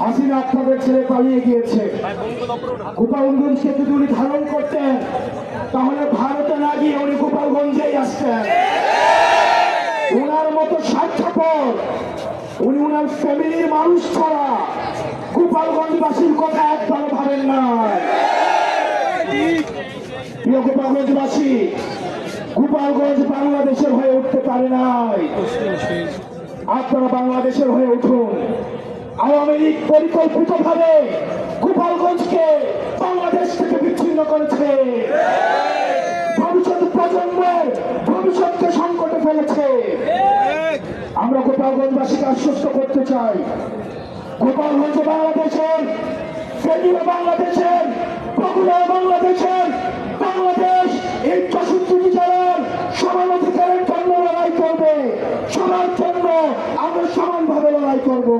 হাসিনা আপনাদের ছেড়ে পালিয়ে গিয়েছে। গোপালগঞ্জকে যদি উনি ধারণ করতেন তাহলে ভারতে না গিয়ে উনি গোপালগঞ্জেই আসতেন। ওনার মতো স্বার্থপর, উনি ওনার ফ্যামিলির মানুষ ছাড়া গোপালগঞ্জবাসীর কথা একবার ভাবেন না। প্রিয় গোপালগঞ্জবাসী, গোপালগঞ্জ বাংলাদেশের হয়ে উঠতে পারে নাই, আপনারা বাংলাদেশের হয়ে উঠুন। আওয়ামী লীগ পরিকল্পিতভাবে গোপালগঞ্জকে বাংলাদেশ থেকে বিচ্ছিন্ন করেছে, ভবিষ্যৎ প্রজন্মের ভবিষ্যৎকে সংকটে ফেলেছে। আমরা গোপালগঞ্জবাসীকে আশ্বস্ত করতে চাই, গোপালগঞ্জ বাংলাদেশের, ফেনীও বাংলাদেশের, বগুড়া বাংলাদেশের, বাংলাদেশ এই 64টি জেলার সমান অধিকারের জন্য লড়াই করবে, সবার জন্য আমরা সমানভাবে লড়াই করবো।